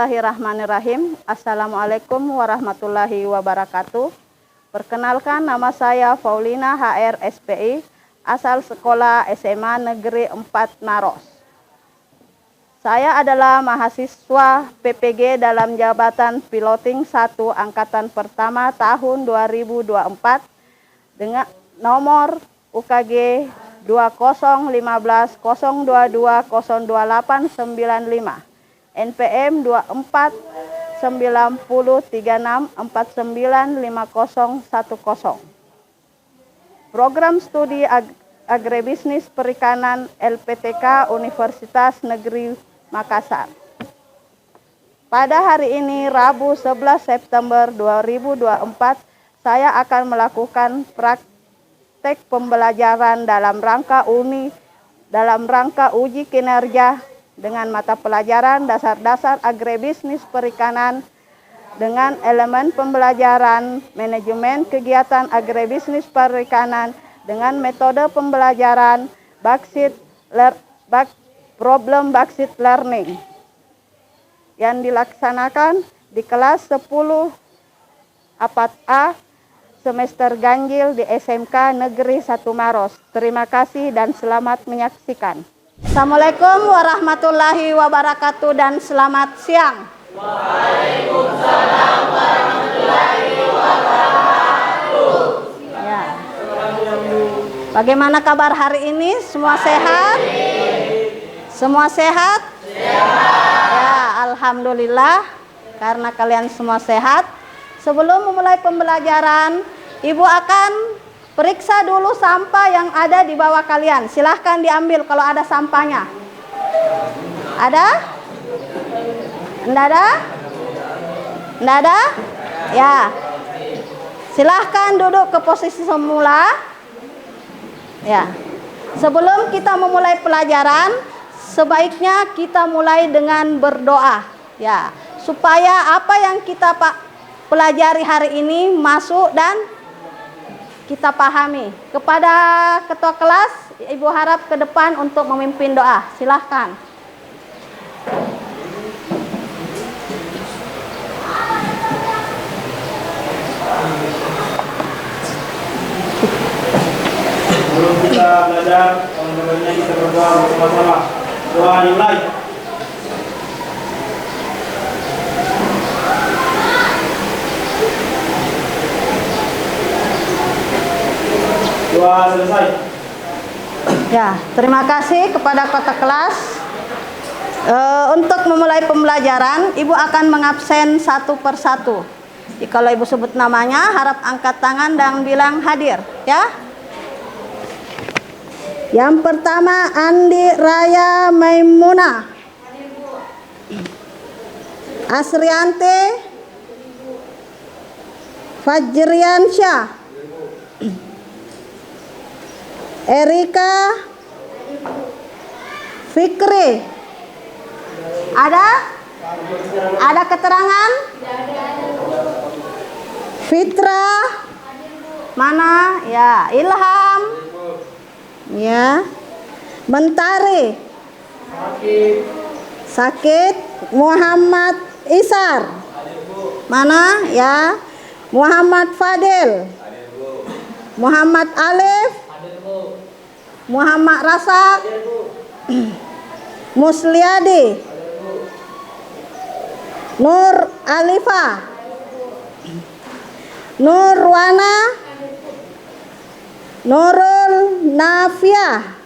Bismillahirrahmanirrahim. Assalamualaikum warahmatullahi wabarakatuh. Perkenalkan, nama saya Paulina HR SPI, asal sekolah SMA Negeri 4 Maros. Saya adalah mahasiswa PPG dalam jabatan Piloting 1 Angkatan Pertama tahun 2024 dengan nomor UKG 201502202895, NPM 249036495010. Program Studi Agribisnis Perikanan LPTK Universitas Negeri Makassar. Pada hari ini, Rabu 11 September 2024, saya akan melakukan praktek pembelajaran dalam rangka uji kinerja dengan mata pelajaran dasar-dasar agribisnis perikanan dengan elemen pembelajaran manajemen kegiatan agribisnis perikanan dengan metode pembelajaran problem backseat learning yang dilaksanakan di kelas 10 4A semester ganjil di SMK Negeri 1 Maros. Terima kasih dan selamat menyaksikan. Assalamualaikum warahmatullahi wabarakatuh dan selamat siang. Waalaikumsalam warahmatullahi wabarakatuh. Ya. Bagaimana kabar hari ini? Semua sehat? Semua sehat? Sehat. Ya, alhamdulillah karena kalian semua sehat. Sebelum memulai pembelajaran, Ibu akan periksa dulu sampah yang ada di bawah kalian. Silahkan diambil kalau ada sampahnya. Ada? Enggak ada? Enggak ada? Ya. Silahkan duduk ke posisi semula. Ya. Sebelum kita memulai pelajaran, sebaiknya kita mulai dengan berdoa. Ya, supaya apa yang kita pelajari hari ini masuk dan kita pahami. Kepada ketua kelas, Ibu harap ke depan untuk memimpin doa. Silahkan. Sebelum kita belajar, sebenarnya kita berdoa bersama-sama. Doa dimulai. Doa selesai. Ya, terima kasih kepada ketua kelas. Untuk memulai pembelajaran, Ibu akan mengabsen satu persatu. Jadi, kalau Ibu sebut namanya, harap angkat tangan dan bilang hadir, ya. Yang pertama, Andi Raya Maimuna, Asriante Fajriansyah, Erika Fikri. Ada keterangan? Fitra mana? Ya, Ilham. Ya. Mentari. Sakit. Muhammad Isar. Mana? Ya. Muhammad Fadil. Muhammad Alif. Muhammad Rasak. Musliadi. Nur Alifa. Nurwana. Nurul Nafia.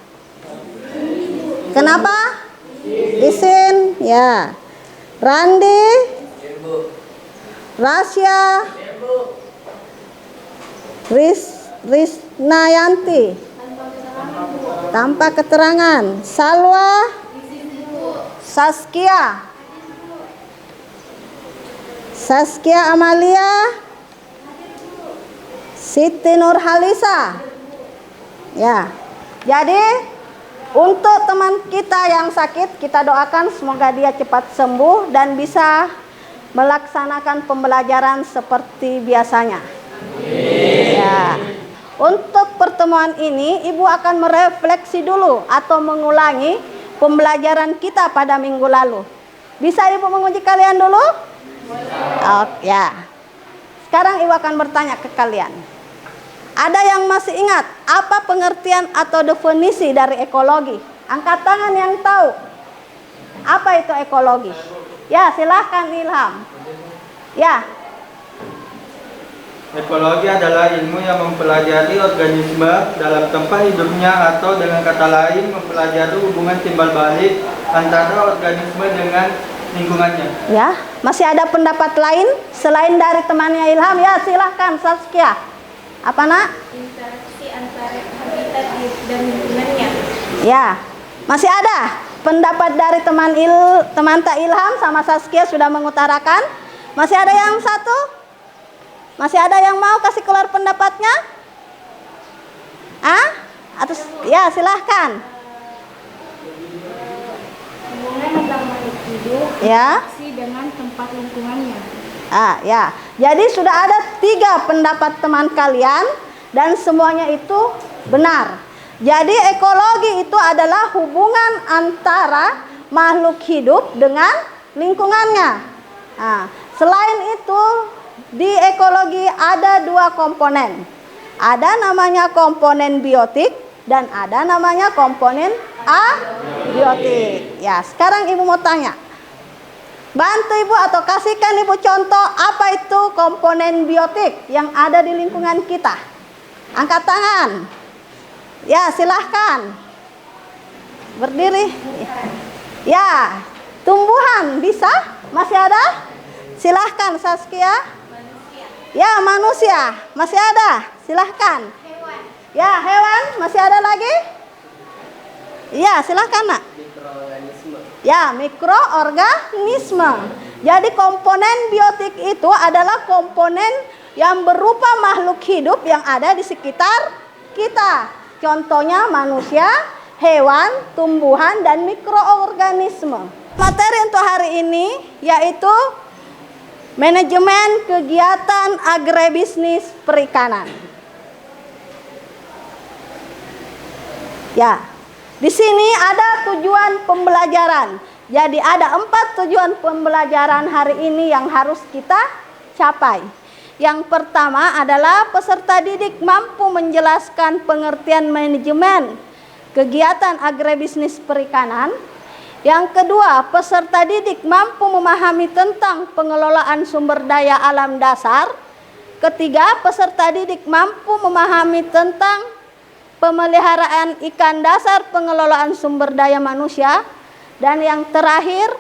Kenapa? Isin. Ya. Randi. Rasya. Risnayanti. Tanpa keterangan. Salwa. Saskia Amalia. Siti Nurhalisa. Ya. Jadi untuk teman kita yang sakit, kita doakan semoga dia cepat sembuh dan bisa melaksanakan pembelajaran seperti biasanya. Ya. Untuk pertemuan ini, Ibu akan merefleksi dulu atau mengulangi pembelajaran kita pada minggu lalu. Bisa Ibu menguji kalian dulu? Oh, ya. Sekarang Ibu akan bertanya ke kalian. Ada yang masih ingat apa pengertian atau definisi dari ekologi? Angkat tangan yang tahu. Apa itu ekologi? Ya, silahkan Ilham. Ya. Ekologi adalah ilmu yang mempelajari organisme dalam tempat hidupnya, atau dengan kata lain mempelajari hubungan timbal balik antara organisme dengan lingkungannya. Ya, masih ada pendapat lain selain dari temannya Ilham? Ya, silahkan Saskia. Apa nak? Interaksi antara habitat dan lingkungannya. Ya, masih ada pendapat dari teman Tak Ilham sama Saskia sudah mengutarakan. Masih ada yang satu? Masih ada yang mau kasih keluar pendapatnya? Atau ya silahkan. Hubungan antara makhluk hidup Ya. dengan tempat lingkungannya. Ya. Jadi sudah ada 3 pendapat teman kalian dan semuanya itu benar. Jadi ekologi itu adalah hubungan antara makhluk hidup dengan lingkungannya. Selain itu di ekologi ada 2 komponen. Ada namanya komponen biotik dan ada namanya komponen abiotik. Ya, sekarang Ibu mau tanya. Bantu Ibu atau kasihkan Ibu contoh apa itu komponen biotik yang ada di lingkungan kita. Angkat tangan. Ya, silahkan. Berdiri. Ya, tumbuhan bisa? Masih ada? Silahkan Saskia. Ya, manusia. Masih ada? Silahkan. Hewan. Ya, hewan. Masih ada lagi? Ya, silahkan nak. Ya, mikroorganisme. Jadi komponen biotik itu adalah komponen yang berupa makhluk hidup yang ada di sekitar kita. Contohnya manusia, hewan, tumbuhan, dan mikroorganisme. Materi untuk hari ini yaitu manajemen kegiatan agribisnis perikanan. Ya, di sini ada tujuan pembelajaran. Jadi ada 4 tujuan pembelajaran hari ini yang harus kita capai. Yang pertama adalah peserta didik mampu menjelaskan pengertian manajemen kegiatan agribisnis perikanan. Yang kedua, peserta didik mampu memahami tentang pengelolaan sumber daya alam dasar. Ketiga, peserta didik mampu memahami tentang pemeliharaan ikan dasar, pengelolaan sumber daya manusia. Dan yang terakhir,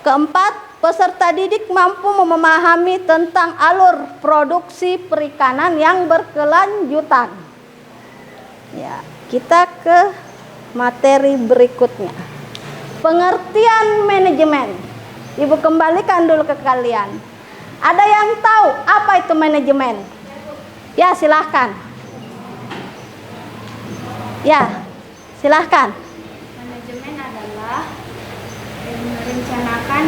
keempat, peserta didik mampu memahami tentang alur produksi perikanan yang berkelanjutan. Ya, kita ke materi berikutnya. Pengertian manajemen. Ibu kembalikan dulu ke kalian. Ada yang tahu apa itu manajemen? Ya, silahkan. Ya, silahkan. Manajemen adalah merencanakan,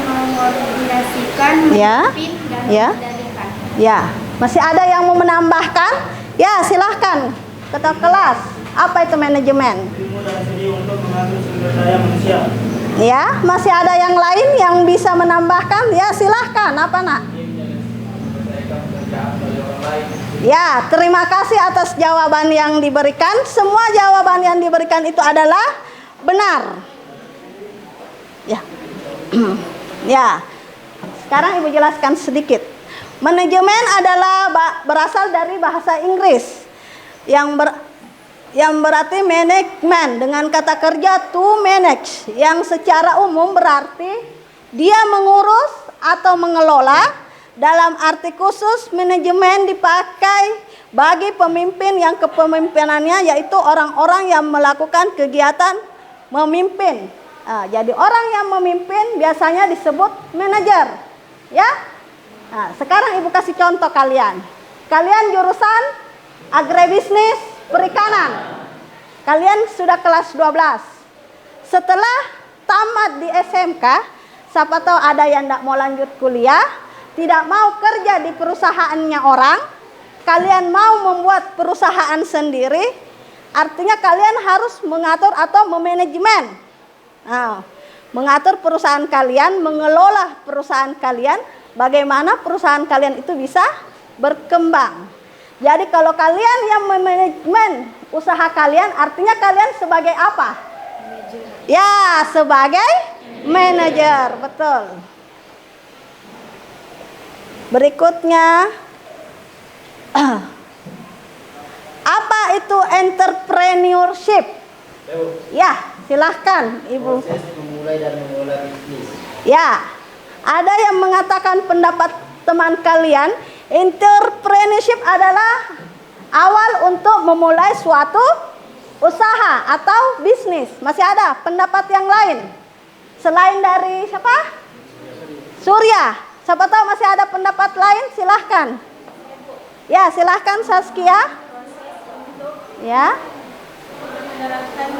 mengorganisasikan, Ya. memimpin, dan Ya. mengendalikan. Ya, masih ada yang mau menambahkan? Ya, silahkan. Ketua kelas, apa itu manajemen? Ilmu dan seni untuk mengatur sumber daya manusia. Ya, masih ada yang lain yang bisa menambahkan? Ya, silahkan. Apa nak? Ya, terima kasih atas jawaban yang diberikan. Semua jawaban yang diberikan itu adalah benar. Ya. Ya. Sekarang Ibu jelaskan sedikit. Manajemen adalah berasal dari bahasa Inggris yang berarti management dengan kata kerja to manage, yang secara umum berarti dia mengurus atau mengelola. Dalam arti khusus, manajemen dipakai bagi pemimpin yang kepemimpinannya yaitu orang-orang yang melakukan kegiatan memimpin. Jadi orang yang memimpin biasanya disebut manajer. Ya. Sekarang Ibu kasih contoh kalian. Kalian jurusan agribisnis perikanan. Kalian sudah kelas 12. Setelah tamat di SMK, siapa tahu ada yang tidak mau lanjut kuliah, tidak mau kerja di perusahaannya orang, kalian mau membuat perusahaan sendiri, artinya kalian harus mengatur atau memanajemen. mengatur perusahaan kalian, mengelola perusahaan kalian, bagaimana perusahaan kalian itu bisa berkembang. Jadi kalau kalian yang memanajemen usaha kalian, artinya kalian sebagai apa? Ya, sebagai manajer, betul. Berikutnya, apa itu entrepreneurship? Ya, silahkan Ibu. Proses memulai dan mengelola bisnis. Ya, ada yang mengatakan pendapat teman kalian, entrepreneurship adalah awal untuk memulai suatu usaha atau bisnis. Masih ada pendapat yang lain? Selain dari siapa? Surya. Siapa tahu masih ada pendapat lain? Silahkan. Ya, silahkan Saskia. Ya. Menerapkan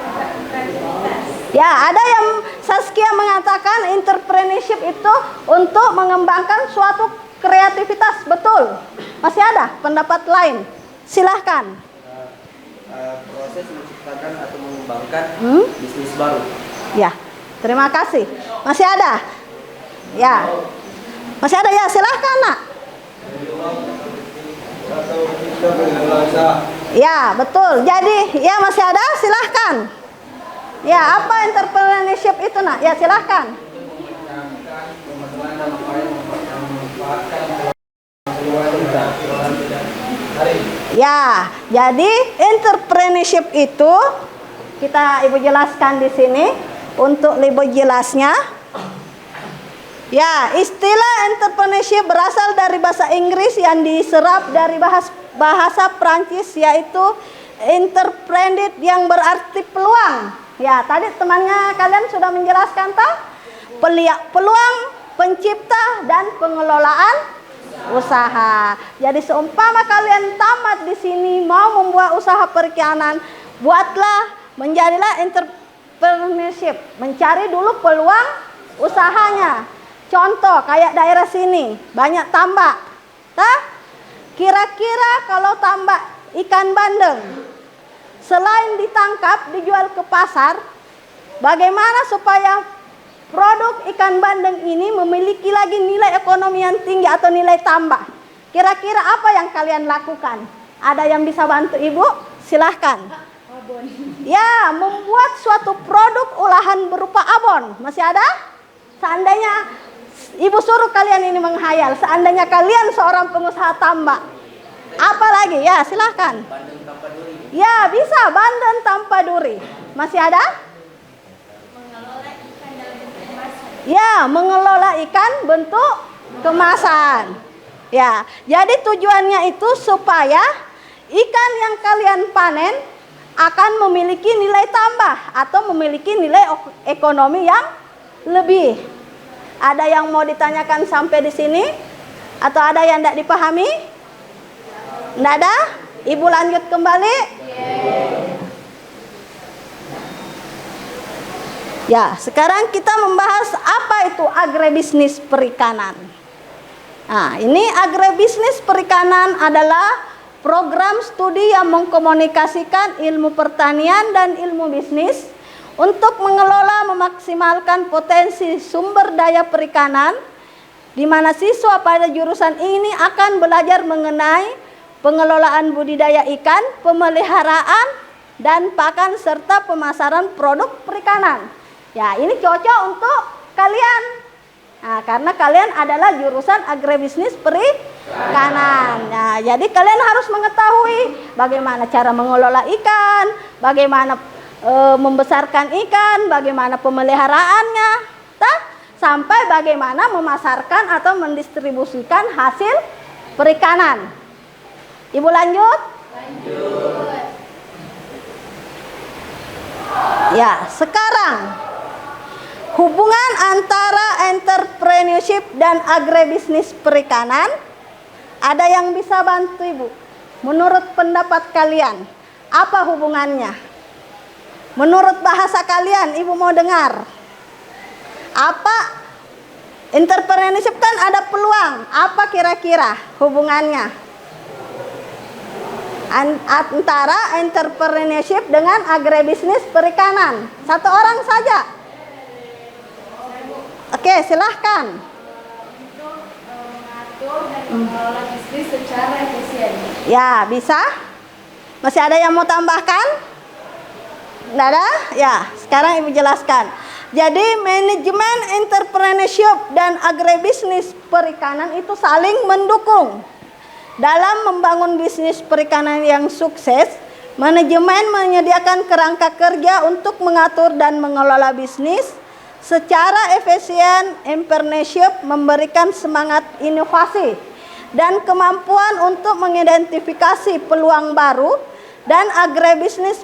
kreativitas. Ya, ada yang Saskia mengatakan entrepreneurship itu untuk mengembangkan suatu kreativitas. Betul. Masih ada pendapat lain? Silahkan. Proses menciptakan atau mengembangkan bisnis baru. Ya, terima kasih. Masih ada? Ya. Masih ada ya, silahkan nak. Ya, betul. Jadi, ya masih ada, silahkan. Ya, apa entrepreneurship itu nak? Ya, silahkan. Ya, jadi entrepreneurship itu kita Ibu jelaskan di sini untuk lebih jelasnya. Ya, istilah entrepreneurship berasal dari bahasa Inggris yang diserap dari bahasa Prancis, yaitu entrepreneur yang berarti peluang. Ya, tadi temannya kalian sudah menjelaskan toh? Peluang, pencipta dan pengelolaan usaha. Jadi seumpama kalian tamat di sini mau membuat usaha perikanan, menjadilah entrepreneurship, mencari dulu peluang usahanya. Contoh kayak daerah sini banyak tambak, kira-kira kalau tambak ikan bandeng selain ditangkap dijual ke pasar, bagaimana supaya produk ikan bandeng ini memiliki lagi nilai ekonomi yang tinggi atau nilai tambah? Kira-kira apa yang kalian lakukan? Ada yang bisa bantu Ibu? Silahkan. Ya, membuat suatu produk olahan berupa abon. Masih ada? Seandainya Ibu suruh kalian ini menghayal, seandainya kalian seorang pengusaha tambak, apa lagi? Ya, silahkan. Bandeng tanpa duri. Ya, bisa bandeng tanpa duri. Masih ada? Mengelola ikan dalam bentuk kemasan. Ya, mengelola ikan bentuk kemasan. Ya, jadi tujuannya itu supaya ikan yang kalian panen akan memiliki nilai tambah atau memiliki nilai ekonomi yang lebih. Ada yang mau ditanyakan sampai di sini? Atau ada yang tidak dipahami? Tidak ada? Ibu lanjut kembali. Ya, sekarang kita membahas apa itu agribisnis perikanan. Nah, ini agribisnis perikanan adalah program studi yang mengkomunikasikan ilmu pertanian dan ilmu bisnis untuk mengelola memaksimalkan potensi sumber daya perikanan, di mana siswa pada jurusan ini akan belajar mengenai pengelolaan budidaya ikan, pemeliharaan dan pakan serta pemasaran produk perikanan. Ya, ini cocok untuk kalian. Nah, karena kalian adalah jurusan agribisnis perikanan. Nah, jadi kalian harus mengetahui bagaimana cara mengelola ikan, bagaimana membesarkan ikan, bagaimana pemeliharaannya, sampai bagaimana memasarkan atau mendistribusikan hasil perikanan. Ibu lanjut? Lanjut. Ya, sekarang hubungan antara entrepreneurship dan agribisnis perikanan, ada yang bisa bantu Ibu? Menurut pendapat kalian, apa hubungannya? Menurut bahasa kalian, Ibu mau dengar. Apa entrepreneurship kan ada peluang? Apa kira-kira hubungannya antara entrepreneurship dengan agribisnis perikanan? Satu orang saja. Oke, silahkan. Untuk mengatur dan mengelola bisnis secara efisien. Ya, bisa? Masih ada yang mau tambahkan? Nggak ada? Ya, sekarang Ibu jelaskan. Jadi manajemen entrepreneurship dan agribisnis perikanan itu saling mendukung. Dalam membangun bisnis perikanan yang sukses, manajemen menyediakan kerangka kerja untuk mengatur dan mengelola bisnis secara efisien. Entrepreneurship memberikan semangat inovasi dan kemampuan untuk mengidentifikasi peluang baru, dan agribisnis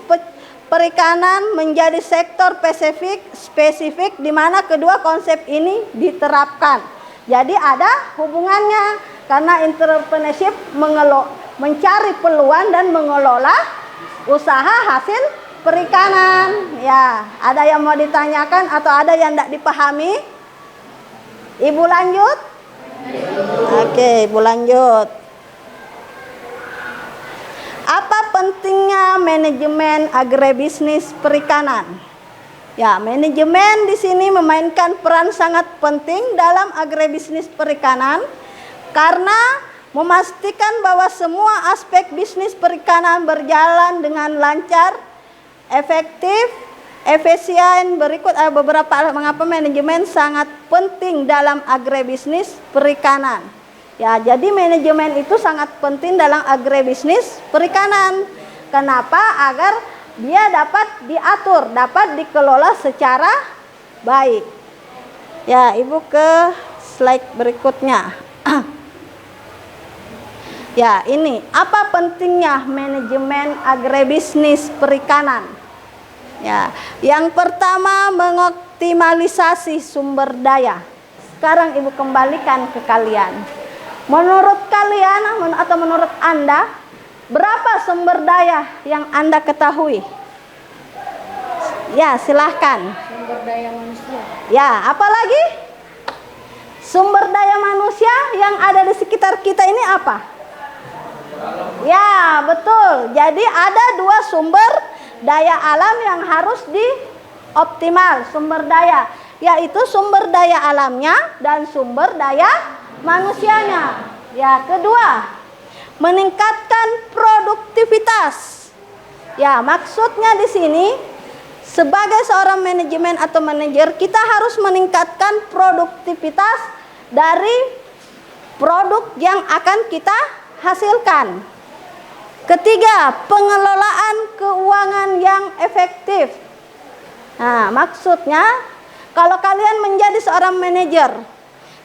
perikanan menjadi sektor spesifik di mana kedua konsep ini diterapkan. Jadi ada hubungannya, karena entrepreneurship mencari peluang dan mengelola usaha hasil perikanan. Ya, ada yang mau ditanyakan atau ada yang tidak dipahami? Ibu lanjut? Oke, Ibu lanjut. Apa pentingnya manajemen agribisnis perikanan? Ya, manajemen di sini memainkan peran sangat penting dalam agribisnis perikanan karena memastikan bahwa semua aspek bisnis perikanan berjalan dengan lancar, efektif, efisien. Berikut ada beberapa mengapa manajemen sangat penting dalam agribisnis perikanan. Ya, jadi manajemen itu sangat penting dalam agribisnis perikanan. Kenapa? Agar dia dapat diatur, dapat dikelola secara baik. Ya, Ibu ke slide berikutnya. Ya, ini apa pentingnya manajemen agribisnis perikanan? Ya, yang pertama mengoptimalisasi sumber daya. Sekarang Ibu kembalikan ke kalian. Menurut kalian atau menurut Anda, berapa sumber daya yang Anda ketahui? Ya, silahkan. Sumber daya manusia. Ya, apalagi? Sumber daya manusia yang ada di sekitar kita ini apa? Ya, betul. Jadi ada dua sumber daya alam yang harus dioptimal, sumber daya, yaitu sumber daya alamnya dan sumber daya manusianya. Ya, kedua, meningkatkan produktivitas. Ya, maksudnya di sini sebagai seorang manajemen atau manajer, kita harus meningkatkan produktivitas dari produk yang akan kita hasilkan. Ketiga, pengelolaan keuangan yang efektif. Nah, maksudnya kalau kalian menjadi seorang manajer,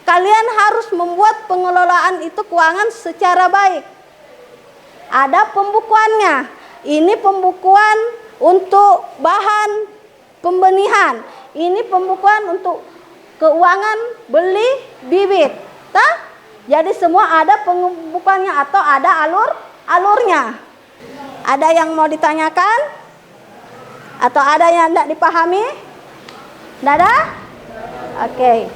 kalian harus membuat pengelolaan itu keuangan secara baik. Ada pembukuannya. Ini pembukuan untuk bahan pembenihan. Ini pembukuan untuk keuangan beli bibit. Jadi semua ada pembukuannya atau ada alurnya. Ada yang mau ditanyakan? Atau ada yang tidak dipahami? Tidak ada? Oke.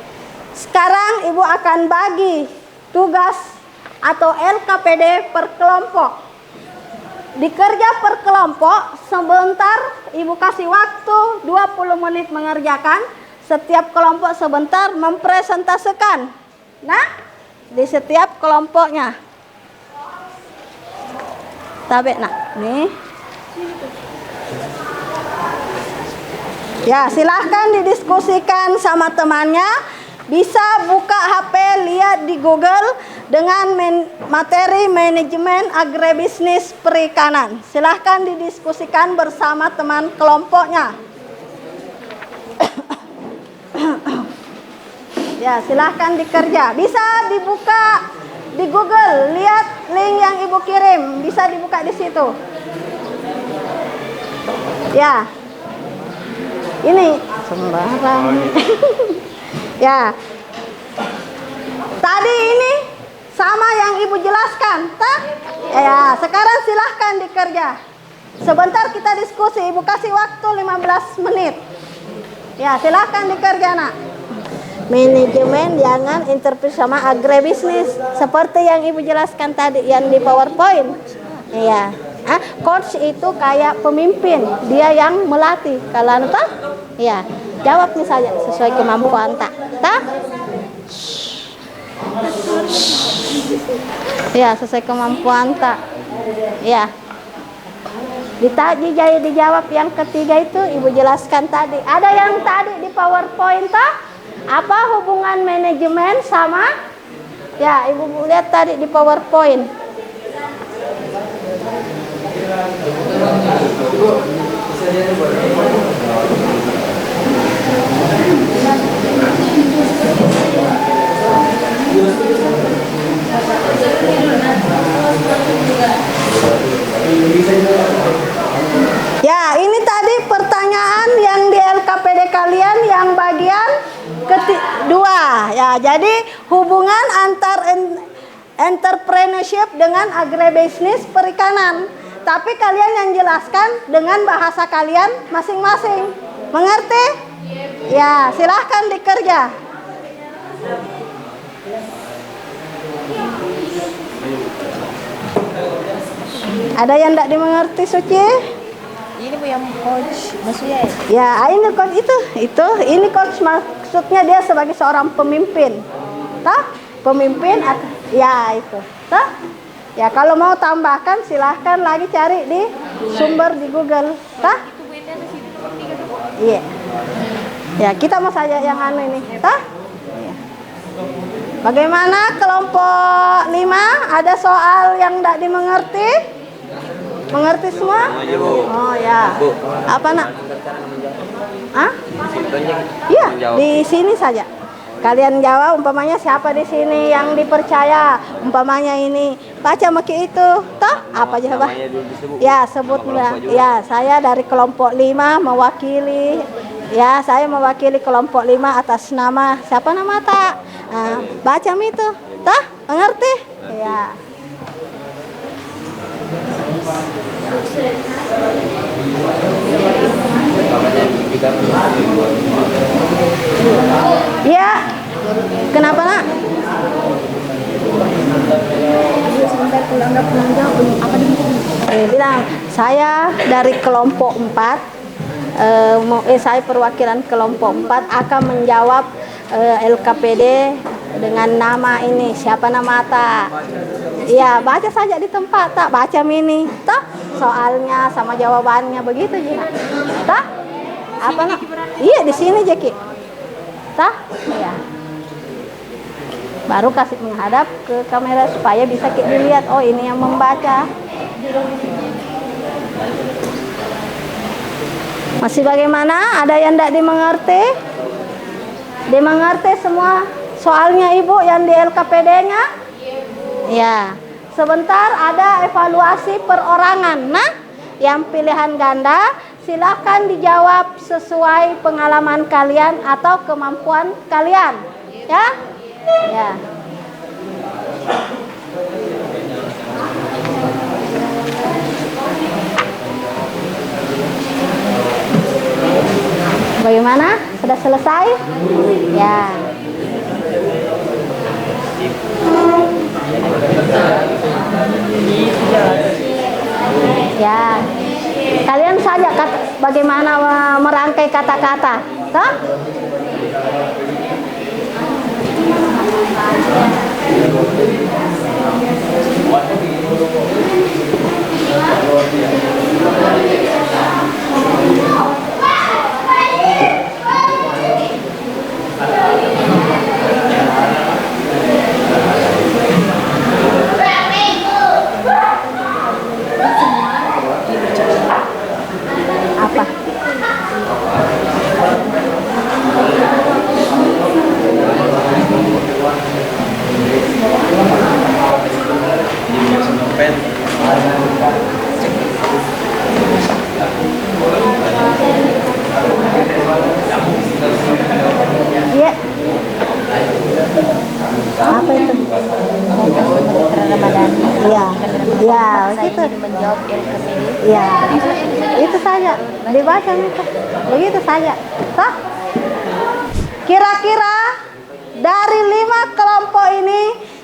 Sekarang Ibu akan bagi tugas atau LKPD per kelompok. Dikerja per kelompok, sebentar Ibu kasih waktu 20 menit mengerjakan. Setiap kelompok sebentar mempresentasikan. Nah, di setiap kelompoknya. Tabe nak, nih. Ya, silahkan didiskusikan sama temannya. Bisa buka HP, lihat di Google dengan materi manajemen agribisnis perikanan. Silahkan didiskusikan bersama teman kelompoknya. Ya, silahkan dikerja. Bisa dibuka di Google, lihat link yang Ibu kirim. Bisa dibuka di situ. Ya, ini sembarang. Ya, tadi ini sama yang Ibu jelaskan, tak? Ya, sekarang silahkan dikerja. Sebentar kita diskusi, Ibu kasih waktu 15 menit. Ya, silahkan dikerja, nak. Manajemen jangan interpretasi sama agribisnis, seperti yang Ibu jelaskan tadi yang di PowerPoint. Iya. Coach itu kayak pemimpin, dia yang melatih. Kalau Ya, jawabnya saja sesuai kemampuan tak. Tak? Ya, sesuai kemampuan tak. Ya. Dijawab yang ketiga itu Ibu jelaskan tadi. Ada yang tadi di PowerPoint tak? Apa hubungan manajemen sama? Ya, Ibu lihat tadi di PowerPoint. Ya, ini tadi pertanyaan yang di LKPD kalian yang bagian kedua. Ya, jadi hubungan antar entrepreneurship dengan agribisnis perikanan. Tapi kalian yang jelaskan dengan bahasa kalian masing-masing. Mengerti? Ya, silahkan dikerja. Ada yang tidak dimengerti, Suci? Ini Bu yang coach maksudnya Ya, ini coach itu. Ini coach maksudnya dia sebagai seorang pemimpin. Toh? Pemimpin ya itu. Toh? Ya, kalau mau tambahkan silahkan lagi cari di sumber di Google. Toh? Iya. Ya, kita mau saja yang anu ini. Toh? Iya. Bagaimana kelompok 5? Ada soal yang tidak dimengerti? Mengerti semua? Oh ya. Apa nak? Ah? Iya, di sini saja. Kalian jawab umpamanya siapa di sini yang dipercaya? Umpamanya ini. Baca maki itu. Toh? Apa jawab? Ya, sebutlah. Ya, saya dari kelompok 5 mewakili. Ya, saya mewakili kelompok 5 atas nama siapa nama tak? Nah, baca itu. Toh? Mengerti? Ya. Ya, kenapa nak? Bilang saya dari kelompok 4. Saya perwakilan kelompok 4 akan menjawab LKPD dengan nama ini. Siapa nama tak? Iya, baca saja di tempat tak, baca mini. Toh? Soalnya sama jawabannya begitu Jina. Tah? Apa nak? Iya, di sini Jeki. Tah? Iya. Baru kasih menghadap ke kamera supaya bisa dilihat. Oh, ini yang membaca. Masih bagaimana? Ada yang tidak dimengerti? Dimengerti semua soalnya Ibu yang di LKPD-nya? Ya. Sebentar ada evaluasi perorangan. Nah, yang pilihan ganda silakan dijawab sesuai pengalaman kalian atau kemampuan kalian. Ya? Ya. Bagaimana? Sudah selesai? Ya. Ya. Kalian saja bagaimana merangkai kata-kata. Toh? Apa? Iya. Apa itu? Iya. Iya, gitu. menjawab LKPD. Iya. Itu saja. Dibaca itu. Begitu saja. Sah? Kira-kira dari 5 kelompok ini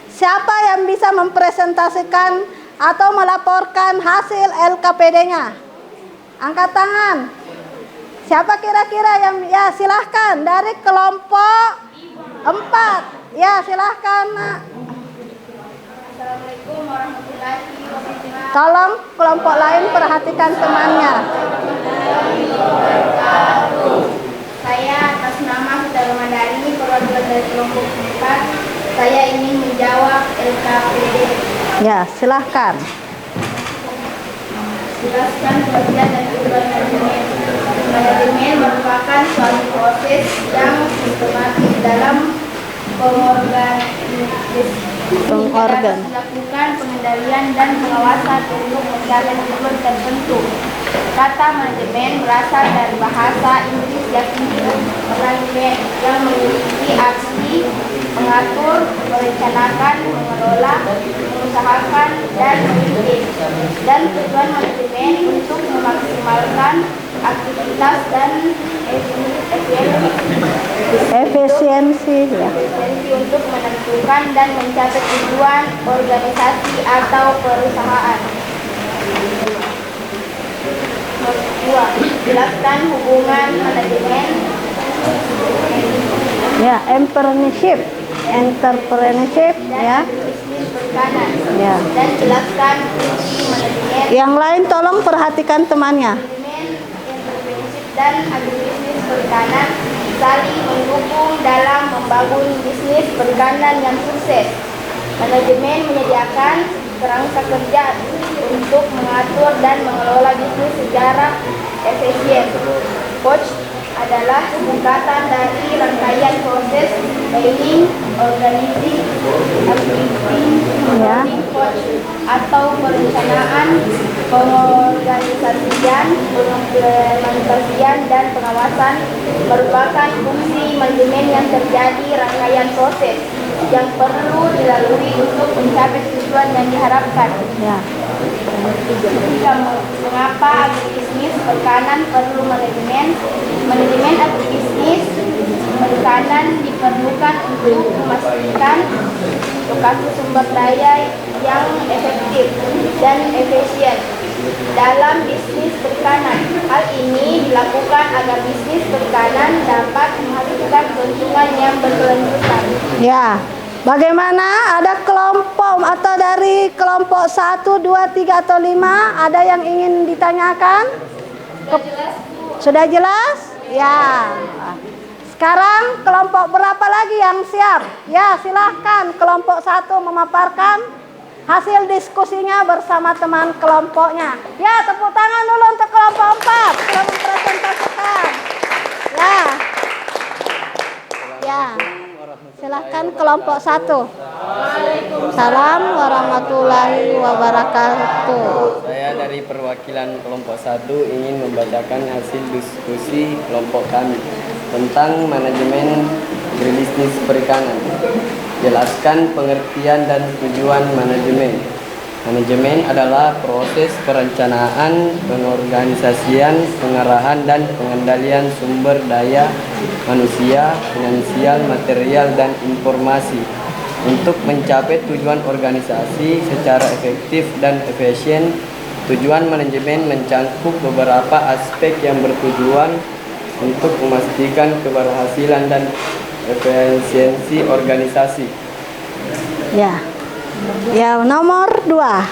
siapa yang bisa mempresentasikan atau melaporkan hasil LKPD-nya? Angkat tangan. Siapa kira-kira yang ya silahkan dari kelompok 4. Ya silahkan nak. Assalamualaikum warahmatullahi wabarakatuh. Tolong kelompok lain perhatikan temannya. Saya atas nama Huda Ramadhani, perwakilan dari kelompok 4. Saya ingin menjawab LKPD. Ya silahkan. Jelaskan pengertian dan tujuan manajemen. Manajemen merupakan suatu proses yang sistematis dalam Pengorgan. melakukan pengendalian dan pengawasan untuk mencapai tujuan tertentu. Kata manajemen berasal dari bahasa Inggris yakni management yang memiliki aksi mengatur, merencanakan, mengelola, mengusahakan, dan memimpin. Dan tujuan manajemen untuk memaksimalkan aktivitas dan Efisiensi ya. untuk menentukan dan mencapai tujuan organisasi atau perusahaan. Nomor 2, jelaskan hubungan manajemen Ya, entrepreneurship ya. bisnis perikanan Ya. dan jelaskan fungsi manajemen Yang lain tolong perhatikan temannya. entrepreneurship dan agribisnis perikanan saling mendukung dalam membangun bisnis perikanan yang sukses. Manajemen menyediakan kerangka kerja untuk mengatur dan mengelola bisnis secara efisien. Coach adalah singkatan dari rangkaian proses planning, organizing, activity, Ya. coach atau perencanaan, pengorganisasian, pengimplementasian dan pengawasan merupakan fungsi manajemen yang terjadi rangkaian proses yang perlu dilalui untuk mencapai tujuan yang diharapkan. Ya. Mengapa agribisnis perikanan perlu manajemen? Manajemen agribisnis perikanan diperlukan untuk memastikan lokasi sumber daya yang efektif dan efisien dalam bisnis perikanan. Hal ini dilakukan agar bisnis perikanan dapat menghasilkan keuntungan yang berkelanjutan. Ya. Bagaimana? Ada kelompok atau dari kelompok 1, 2, 3 atau 5 ada yang ingin ditanyakan? Sudah jelas? Ya. Sekarang kelompok berapa lagi yang siap? Ya, silahkan kelompok 1 memaparkan hasil diskusinya bersama teman kelompoknya. Ya, tepuk tangan dulu untuk kelompok 4 telah mempresentasikan. Ya. Ya. Silahkan kelompok 1. Waalaikumsalam warahmatullahi wabarakatuh. Saya dari perwakilan kelompok 1 ingin membacakan hasil diskusi kelompok kami tentang manajemen agribisnis perikanan. Jelaskan pengertian dan tujuan manajemen. Manajemen adalah proses perencanaan, pengorganisasian, pengarahan, dan pengendalian sumber daya manusia, finansial, material, dan informasi untuk mencapai tujuan organisasi secara efektif dan efisien. Tujuan manajemen mencangkup beberapa aspek yang bertujuan untuk memastikan keberhasilan dan efisiensi organisasi. Ya. Ya, nomor 2.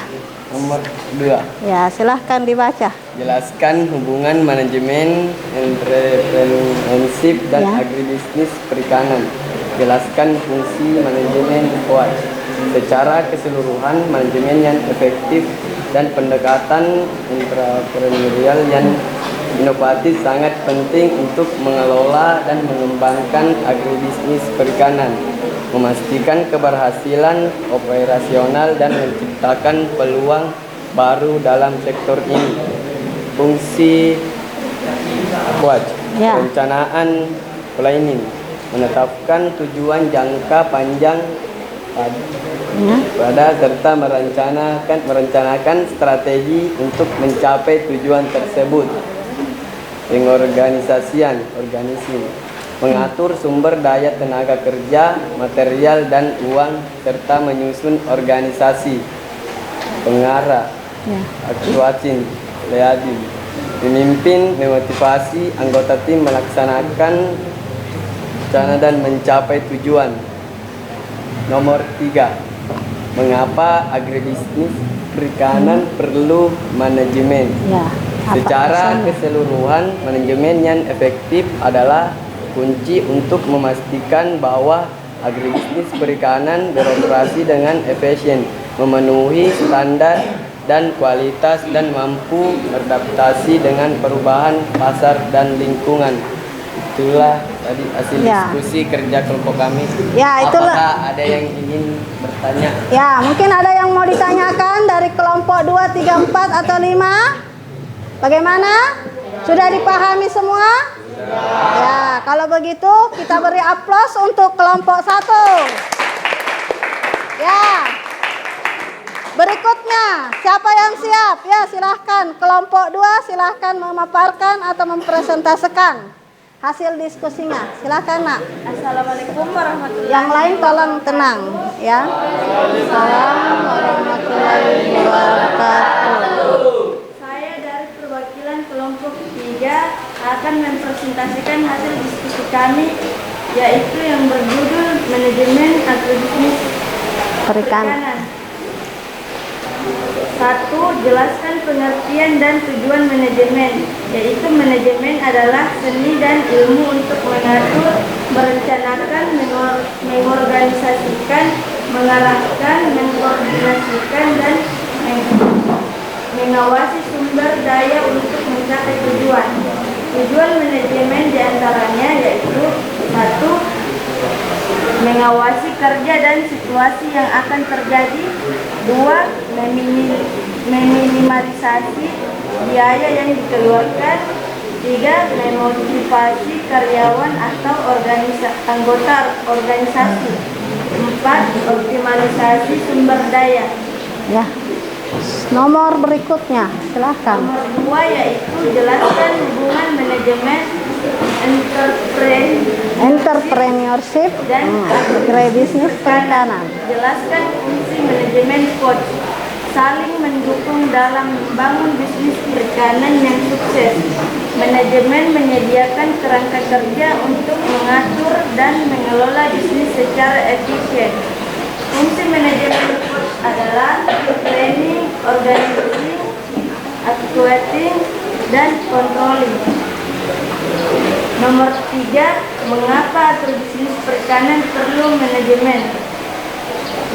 Nomor 2. Ya, silahkan dibaca. Jelaskan hubungan manajemen, entrepreneurship, dan Ya. agribisnis perikanan. Jelaskan fungsi manajemen kuat. Secara keseluruhan, manajemen yang efektif dan pendekatan entrepreneurial yang inovatif sangat penting untuk mengelola dan mengembangkan agribisnis perikanan, memastikan keberhasilan operasional dan menciptakan peluang baru dalam sektor ini. Fungsi kuat, Ya. perencanaan planning, menetapkan tujuan jangka panjang Ya. pada serta merencanakan strategi untuk mencapai tujuan tersebut. Pengorganisasian, mengatur sumber daya tenaga kerja, material, dan uang, serta menyusun organisasi. Pengarah, Ya. actuating, leading, memimpin, memotivasi anggota tim melaksanakan rencana dan mencapai tujuan. Nomor 3, mengapa agribisnis perikanan perlu manajemen? Ya. Apa Secara alasannya? keseluruhan, manajemen yang efektif adalah kunci untuk memastikan bahwa agribisnis perikanan beroperasi dengan efisien, memenuhi standar dan kualitas, dan mampu beradaptasi dengan perubahan pasar dan lingkungan. Itulah tadi hasil Ya. diskusi kerja kelompok kami. Ya, itulah. Apakah ada yang ingin bertanya? Ya, mungkin ada yang mau ditanyakan dari kelompok 2, 3, 4 atau 5? Bagaimana? Sudah dipahami semua? Ya, kalau begitu kita beri aplaus untuk kelompok 1. Ya. Berikutnya, siapa yang siap? Ya, silahkan. Kelompok 2 silahkan memaparkan atau mempresentasikan hasil diskusinya. Silahkan, Nak. Assalamualaikum warahmatullahi Yang lain tolong tenang, ya. Assalamualaikum warahmatullahi wabarakatuh. Saya dari perwakilan kelompok 3 akan mempresentasikan hasil diskusi kami, yaitu yang berjudul Manajemen Agribisnis Perikanan. 1. Jelaskan pengertian dan tujuan manajemen, yaitu manajemen adalah seni dan ilmu untuk mengatur, merencanakan, mengorganisasikan, mengarahkan, mengkoordinasikan, dan mengawasi sumber daya untuk mencapai tujuan. Tujuan manajemen diantaranya yaitu 1. Mengawasi kerja dan situasi yang akan terjadi. 2. Meminimalisasi biaya yang dikeluarkan. 3. Memotivasi karyawan atau anggota organisasi. 4. Optimalisasi sumber daya. Ya. Nomor berikutnya, silahkan. Nomor 2 yaitu jelaskan hubungan manajemen Entrepreneurship dan agribisnis perikanan. Jelaskan fungsi manajemen coach, saling mendukung dalam membangun bisnis perikanan yang sukses. Manajemen menyediakan kerangka kerja untuk mengatur dan mengelola bisnis secara efisien. Fungsi manajemen coach adalah training, organizing, actuating, dan controlling. Nomor 3, mengapa agribisnis perikanan perlu manajemen?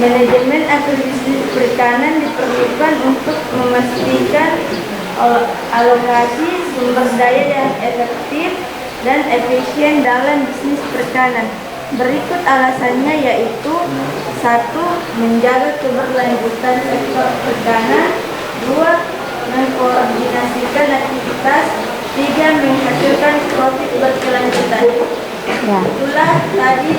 Manajemen agribisnis perikanan diperlukan untuk memastikan alokasi sumber daya yang efektif dan efisien dalam bisnis perikanan. Berikut alasannya yaitu 1. Menjaga keberlanjutan sektor perikanan. 2. Mengkoordinasikan aktivitas. 3. Menghasilkan profit berkelanjutan. Ya. Itulah tadi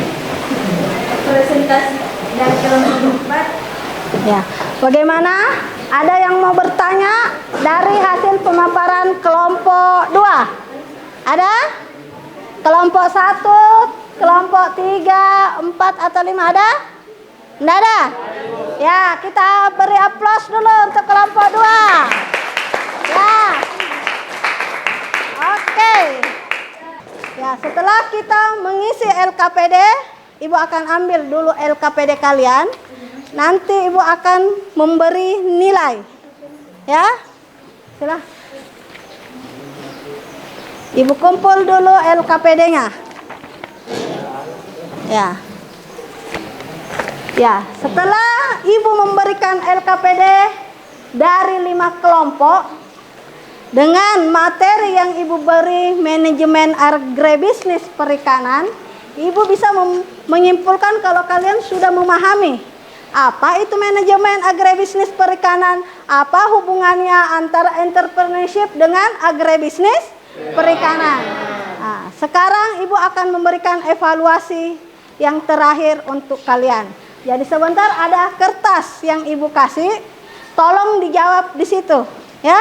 presentasi dari kelompok 4. Ya. Bagaimana? Ada yang mau bertanya dari hasil pemaparan kelompok 2? Ada? Kelompok 1, kelompok 3, 4 atau 5 ada? Tidak ada? Ya, kita beri aplaus dulu untuk kelompok 2. Ya. Oke. Ya, setelah kita mengisi LKPD, Ibu akan ambil dulu LKPD kalian. Nanti Ibu akan memberi nilai. Ya. Silah. Ibu kumpul dulu LKPD-nya. Ya. Ya, setelah Ibu memberikan LKPD dari 5 kelompok dengan materi yang Ibu beri manajemen agribisnis perikanan, Ibu bisa menyimpulkan kalau kalian sudah memahami apa itu manajemen agribisnis perikanan, apa hubungannya antara entrepreneurship dengan agribisnis perikanan. Nah, sekarang Ibu akan memberikan evaluasi yang terakhir untuk kalian. Jadi sebentar ada kertas yang Ibu kasih, tolong dijawab di situ, ya.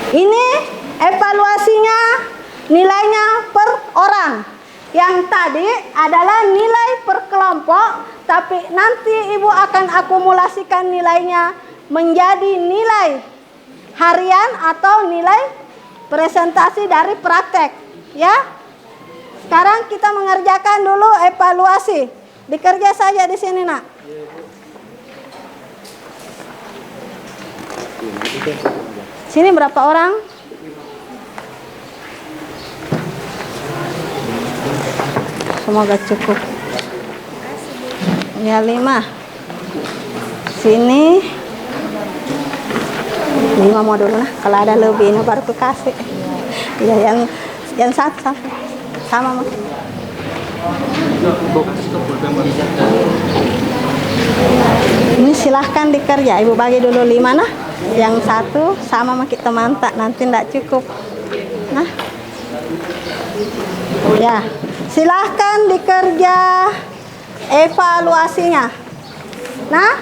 Ini evaluasinya, nilainya per orang. Yang tadi adalah nilai per kelompok, tapi nanti Ibu akan akumulasikan nilainya menjadi nilai harian atau nilai presentasi dari praktek, ya. Sekarang kita mengerjakan dulu evaluasi. Dikerja saja di sini, Nak. Sini berapa orang? Semoga cukup. Ya 5. Sini 5 mau dulu lah. Kalau ada lebihnya baru ku kasih. Ya yang satu sama Mas. Ini silahkan dikerja. Ibu bagi dulu 5 nah. Yang satu sama makin teman tak nanti tidak cukup. Nah, ya silahkan dikerja evaluasinya. Nah,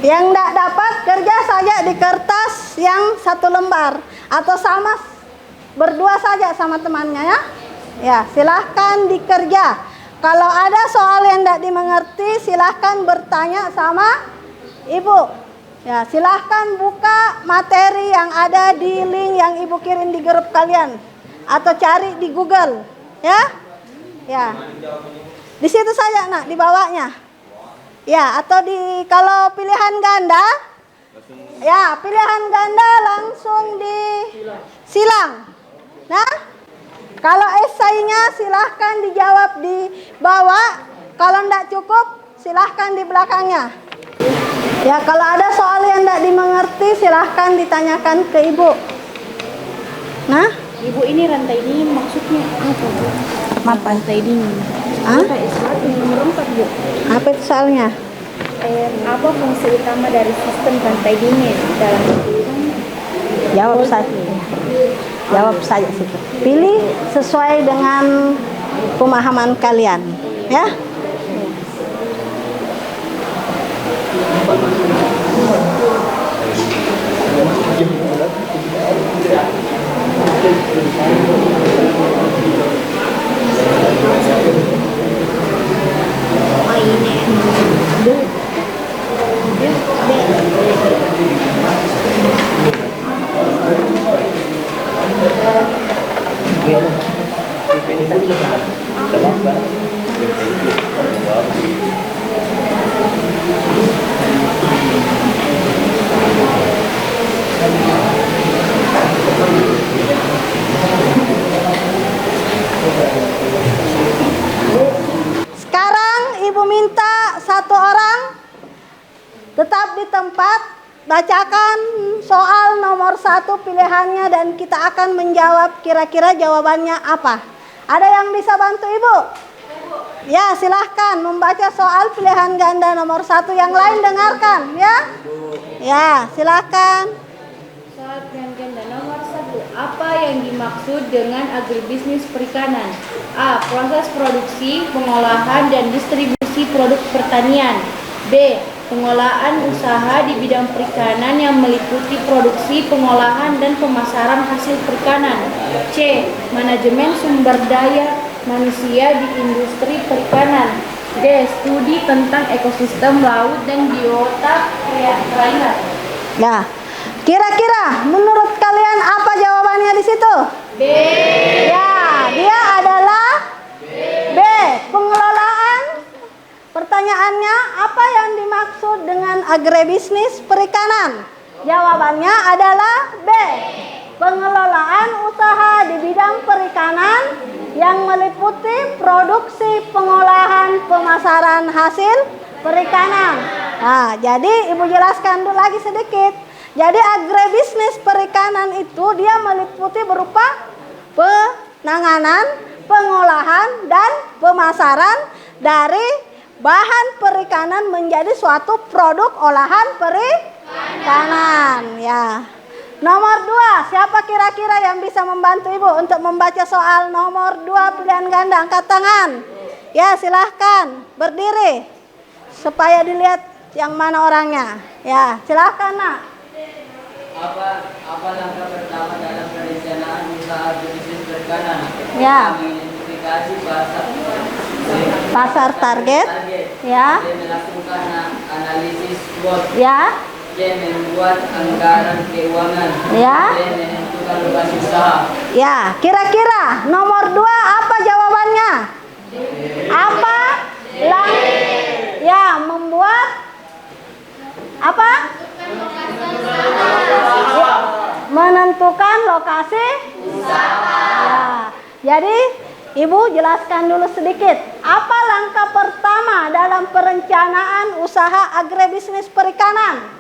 yang tidak dapat kerja saja di kertas yang 1 lembar atau sama berdua saja sama temannya ya. Ya silahkan dikerja. Kalau ada soal yang tidak dimengerti silahkan bertanya sama Ibu. Ya, silahkan buka materi yang ada di link yang Ibu kirim di grup kalian atau cari di Google, ya. Ya. Di situ saja, Nak, di bawahnya. Ya, atau di kalau pilihan ganda, ya, pilihan ganda langsung di silang. Nah, kalau esainya silahkan dijawab di bawah. Kalau tidak cukup, silahkan di belakangnya. Ya, kalau ada soal yang tidak dimengerti silahkan ditanyakan ke Ibu. Nah, Ibu, ini rantai dingin maksudnya apa, Bu? apa? Rantai dingin. Hah? S1 nomor 4, Bu. Apa itu soalnya? Apa fungsi utama dari sistem rantai dingin dalam Jawab saja. Jawab saja situ. Pilih sesuai dengan pemahaman kalian, ya. Sekarang Ibu minta 1 orang tetap di tempat, bacakan soal nomor 1 pilihannya dan kita akan menjawab kira-kira jawabannya apa. Ada yang bisa bantu Ibu? Ya, silahkan membaca soal pilihan ganda nomor 1. Yang lain dengarkan, ya. Ya, silahkan. Soal pilihan ganda nomor 1. Apa yang dimaksud dengan agribisnis perikanan? A. Proses produksi, pengolahan, dan distribusi produk pertanian. B. Pengolahan usaha di bidang perikanan yang meliputi produksi, pengolahan, dan pemasaran hasil perikanan. C. Manajemen sumber daya manusia di industri perikanan. D. Studi tentang ekosistem laut dan biota perairan. Ya, kira-kira menurut kalian apa jawabannya di situ? B. Ya, dia adalah B. Pengelolaan. Pertanyaannya, apa yang dimaksud dengan agribisnis perikanan? Jawabannya adalah B. Pengelolaan usaha di bidang perikanan yang meliputi produksi, pengolahan, pemasaran hasil perikanan. Nah, jadi Ibu jelaskan dulu lagi sedikit. Jadi agribisnis perikanan itu dia meliputi berupa penanganan, pengolahan, dan pemasaran dari bahan perikanan menjadi suatu produk olahan perikanan. Ya. Nomor 2, siapa kira-kira yang bisa membantu Ibu untuk membaca soal nomor 2 pilihan ganda? Angkat tangan. Ya, silahkan berdiri supaya dilihat yang mana orangnya. Ya, silahkan, Nak. Apa langkah pertama dalam perencanaan usaha bisnis perikanan? Ya. Mengidentifikasi bahasa Pasar target. Ya. D. Melakukan analisis SWOT. Ya. C. Membuat anggaran keuangan. Ya. D. Menentukan lokasi usaha. Ya, kira-kira nomor 2 apa jawabannya? Apa? Ya, membuat apa? Menentukan lokasi usaha. Ya. Jadi, Ibu jelaskan dulu sedikit. Apa langkah pertama dalam perencanaan usaha agribisnis perikanan?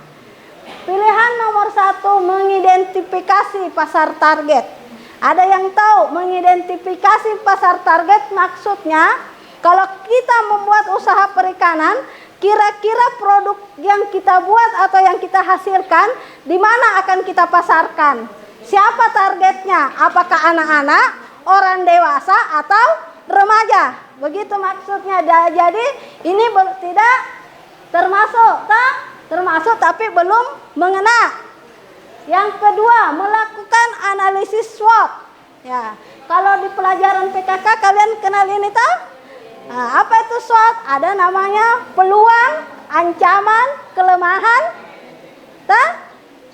Pilihan nomor 1, mengidentifikasi pasar target. Ada yang tahu mengidentifikasi pasar target maksudnya? Kalau kita membuat usaha perikanan, kira-kira produk yang kita buat atau yang kita hasilkan, di mana akan kita pasarkan? Siapa targetnya? Apakah anak-anak, orang dewasa, atau remaja? Begitu maksudnya. Jadi ini tidak termasuk tapi belum mengena. Yang kedua, melakukan analisis SWOT. Ya, kalau di pelajaran PKK kalian kenal ini toh? Nah, apa itu SWOT? Ada namanya peluang, ancaman, kelemahan.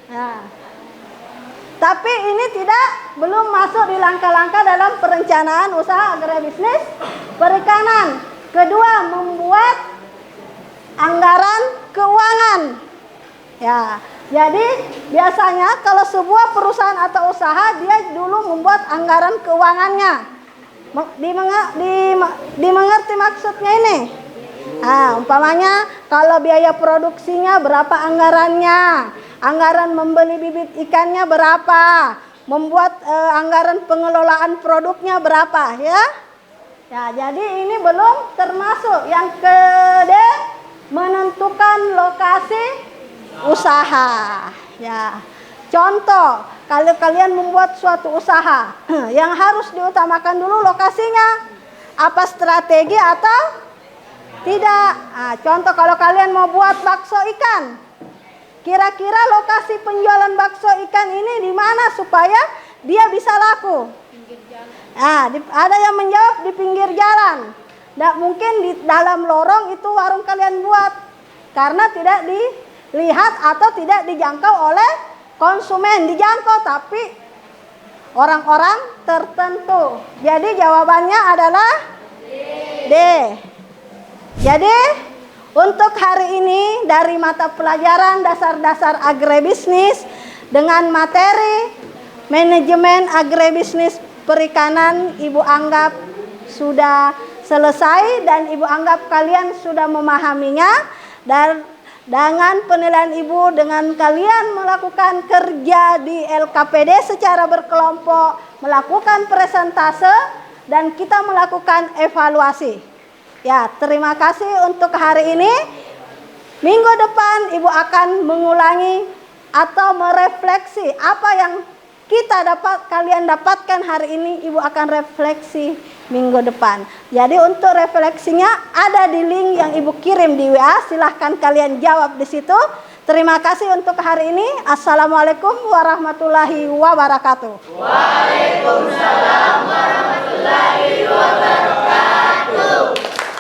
Nah, tapi ini belum masuk di langkah-langkah dalam perencanaan usaha agribisnis perikanan. Kedua, membuat anggaran keuangan. Ya, jadi biasanya kalau sebuah perusahaan atau usaha dia dulu membuat anggaran keuangannya. Dimengerti maksudnya ini? Umpamanya kalau biaya produksinya berapa anggarannya, anggaran membeli bibit ikannya berapa, membuat anggaran pengelolaan produknya berapa, ya? Ya, jadi ini belum termasuk. Yang kedua, menentukan lokasi usaha. Ya, contoh, kalau kalian membuat suatu usaha, yang harus diutamakan dulu lokasinya. Apa strategi atau tidak? Contoh kalau kalian mau buat bakso ikan, kira-kira lokasi penjualan bakso ikan ini di mana supaya dia bisa laku? Ada yang menjawab di pinggir jalan. Tidak mungkin di dalam lorong itu warung kalian buat, karena tidak dilihat atau tidak dijangkau oleh konsumen. Dijangkau tapi orang-orang tertentu. Jadi jawabannya adalah D. Jadi untuk hari ini dari mata pelajaran dasar-dasar agribisnis dengan materi manajemen agribisnis perikanan, Ibu anggap sudah selesai dan Ibu anggap kalian sudah memahaminya. Dan dengan penilaian Ibu, dengan kalian melakukan kerja di LKPD secara berkelompok, melakukan presentase, dan kita melakukan evaluasi. Ya, terima kasih untuk hari ini. Minggu depan Ibu akan mengulangi atau merefleksi apa yang kalian dapatkan hari ini. Ibu akan refleksi minggu depan. Jadi untuk refleksinya ada di link yang Ibu kirim di WA. Silahkan kalian jawab di situ. Terima kasih untuk hari ini. Assalamualaikum warahmatullahi wabarakatuh. Waalaikumsalam.